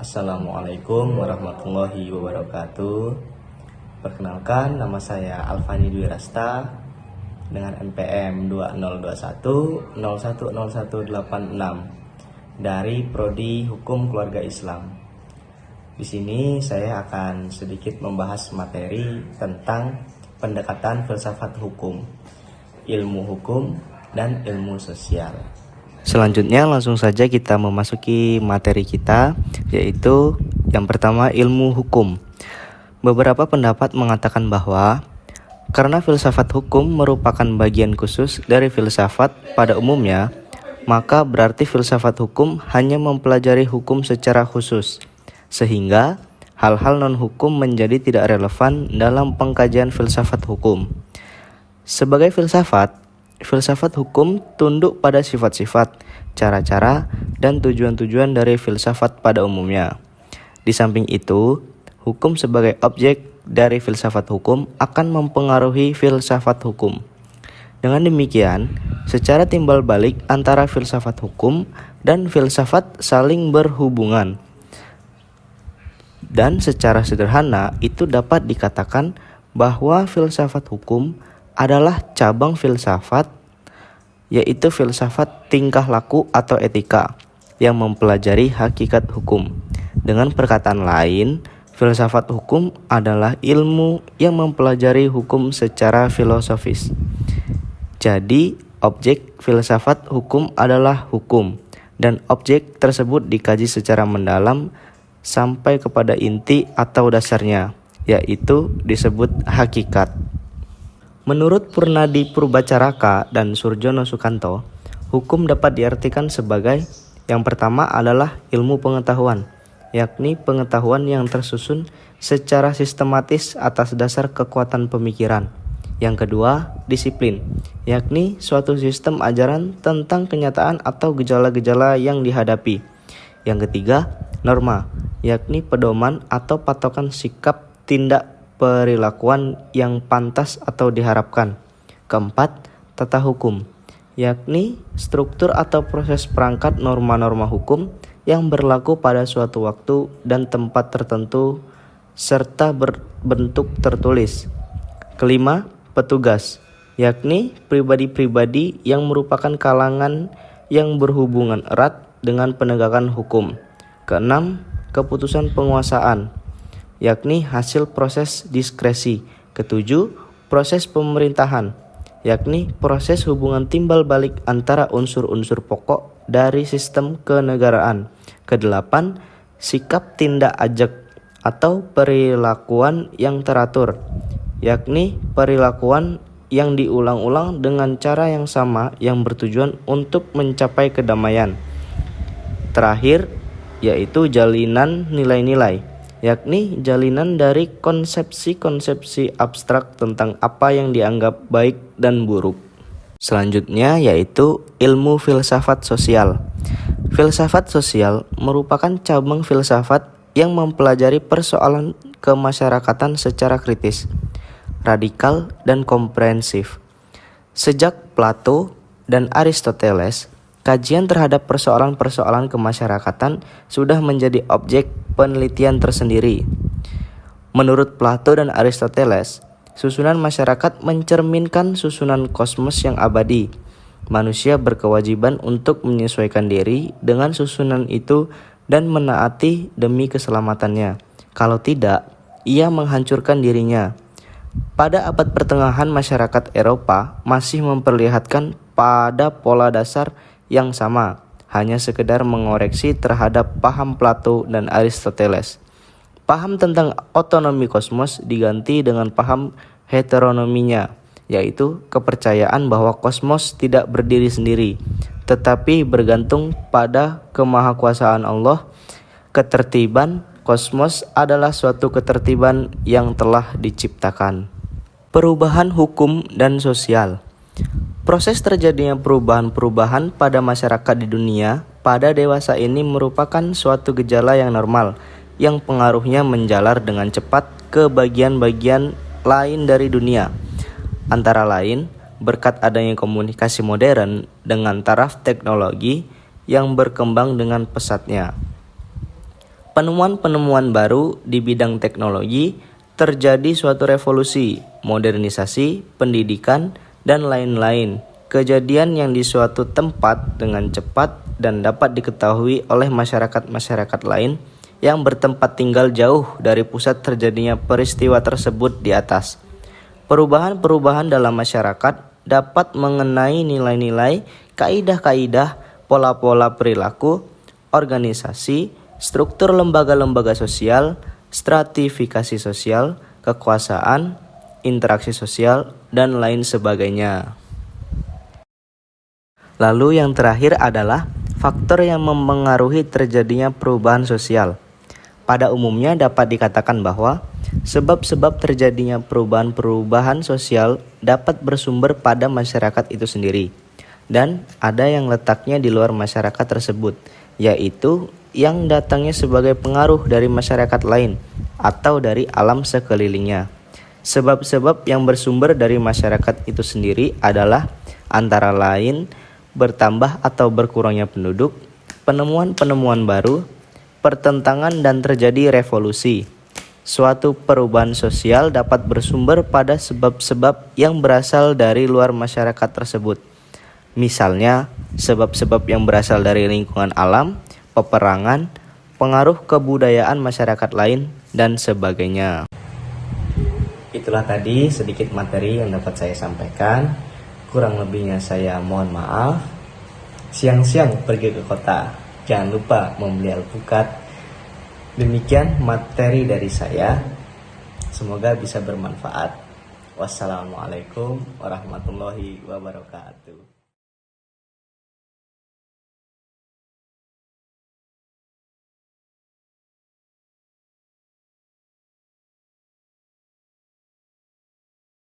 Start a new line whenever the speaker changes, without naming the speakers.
Assalamualaikum warahmatullahi wabarakatuh. Perkenalkan, nama saya Alfani Dwi Rasta dengan NPM 2021010186 dari Prodi Hukum Keluarga Islam. Di sini saya akan sedikit membahas materi tentang pendekatan filsafat hukum, ilmu hukum, dan ilmu sosial. Selanjutnya langsung saja kita memasuki materi kita, yaitu yang pertama ilmu hukum. Beberapa pendapat mengatakan bahwa karena filsafat hukum merupakan bagian khusus dari filsafat pada umumnya, maka berarti filsafat hukum hanya mempelajari hukum secara khusus, sehingga hal-hal non-hukum menjadi tidak relevan dalam pengkajian filsafat hukum. Sebagai filsafat hukum tunduk pada sifat-sifat, cara-cara, dan tujuan-tujuan dari filsafat pada umumnya. Di samping itu, hukum sebagai objek dari filsafat hukum akan mempengaruhi filsafat hukum. Dengan demikian, secara timbal balik antara filsafat hukum dan filsafat saling berhubungan. Dan secara sederhana, itu dapat dikatakan bahwa filsafat hukum adalah cabang filsafat, yaitu filsafat tingkah laku atau etika yang mempelajari hakikat hukum. Dengan perkataan lain, filsafat hukum adalah ilmu yang mempelajari hukum secara filosofis. Jadi, objek filsafat hukum adalah hukum, dan objek tersebut dikaji secara mendalam sampai kepada inti atau dasarnya, yaitu disebut hakikat. Menurut Purnadi Purbacaraka dan Surjono Sukanto, hukum dapat diartikan sebagai yang pertama adalah ilmu pengetahuan, yakni pengetahuan yang tersusun secara sistematis atas dasar kekuatan pemikiran. Yang kedua, disiplin, yakni suatu sistem ajaran tentang kenyataan atau gejala-gejala yang dihadapi. Yang ketiga, norma, yakni pedoman atau patokan sikap tindak perilakuan yang pantas atau diharapkan. Keempat, tata hukum, yakni struktur atau proses perangkat norma-norma hukum yang berlaku pada suatu waktu dan tempat tertentu serta berbentuk tertulis. Kelima, petugas, yakni pribadi-pribadi yang merupakan kalangan yang berhubungan erat dengan penegakan hukum. Keenam, keputusan penguasaan, yakni hasil proses diskresi. Ketujuh, proses pemerintahan, yakni proses hubungan timbal balik antara unsur-unsur pokok dari sistem kenegaraan. Kedelapan, sikap tindak ajak atau perilakuan yang teratur, yakni perilakuan yang diulang-ulang dengan cara yang sama yang bertujuan untuk mencapai kedamaian. Terakhir, yaitu jalinan nilai-nilai, yakni jalinan dari konsepsi-konsepsi abstrak tentang apa yang dianggap baik dan buruk. Selanjutnya yaitu ilmu filsafat sosial. Filsafat sosial merupakan cabang filsafat yang mempelajari persoalan kemasyarakatan secara kritis, radikal, dan komprehensif. Sejak Plato dan Aristoteles, kajian terhadap persoalan-persoalan kemasyarakatan sudah menjadi objek penelitian tersendiri. Menurut Plato dan Aristoteles, susunan masyarakat mencerminkan susunan kosmos yang abadi. Manusia berkewajiban untuk menyesuaikan diri dengan susunan itu dan menaati demi keselamatannya. Kalau tidak, ia menghancurkan dirinya. Pada abad pertengahan, masyarakat Eropa masih memperlihatkan pada pola dasar yang sama, hanya sekedar mengoreksi terhadap paham Plato dan Aristoteles. Paham tentang otonomi kosmos diganti dengan paham heteronominya, yaitu kepercayaan bahwa kosmos tidak berdiri sendiri, tetapi bergantung pada kemahakuasaan Allah. Ketertiban kosmos adalah suatu ketertiban yang telah diciptakan. Perubahan hukum dan sosial. Proses terjadinya perubahan-perubahan pada masyarakat di dunia pada dewasa ini merupakan suatu gejala yang normal, yang pengaruhnya menjalar dengan cepat ke bagian-bagian lain dari dunia. Antara lain, berkat adanya komunikasi modern dengan taraf teknologi yang berkembang dengan pesatnya. Penemuan-penemuan baru di bidang teknologi, terjadi suatu revolusi, modernisasi, pendidikan, dan lain-lain. Kejadian yang di suatu tempat dengan cepat dan dapat diketahui oleh masyarakat-masyarakat lain yang bertempat tinggal jauh dari pusat terjadinya peristiwa tersebut di atas. Perubahan-perubahan dalam masyarakat dapat mengenai nilai-nilai, kaidah-kaidah, pola-pola perilaku, organisasi, struktur lembaga-lembaga sosial, stratifikasi sosial, kekuasaan, interaksi sosial, dan lain sebagainya. Lalu yang terakhir adalah faktor yang mempengaruhi terjadinya perubahan sosial. Pada umumnya dapat dikatakan bahwa sebab-sebab terjadinya perubahan-perubahan sosial dapat bersumber pada masyarakat itu sendiri, dan ada yang letaknya di luar masyarakat tersebut, yaitu yang datangnya sebagai pengaruh dari masyarakat lain atau dari alam sekelilingnya. Sebab-sebab yang bersumber dari masyarakat itu sendiri adalah antara lain bertambah atau berkurangnya penduduk, penemuan-penemuan baru, pertentangan dan terjadi revolusi. Suatu perubahan sosial dapat bersumber pada sebab-sebab yang berasal dari luar masyarakat tersebut. Misalnya, sebab-sebab yang berasal dari lingkungan alam, peperangan, pengaruh kebudayaan masyarakat lain, dan sebagainya. Itulah tadi sedikit materi yang dapat saya sampaikan. Kurang lebihnya saya mohon maaf. Siang-siang pergi ke kota, jangan lupa membeli alpukat. Demikian materi dari saya. Semoga bisa bermanfaat. Wassalamualaikum warahmatullahi wabarakatuh.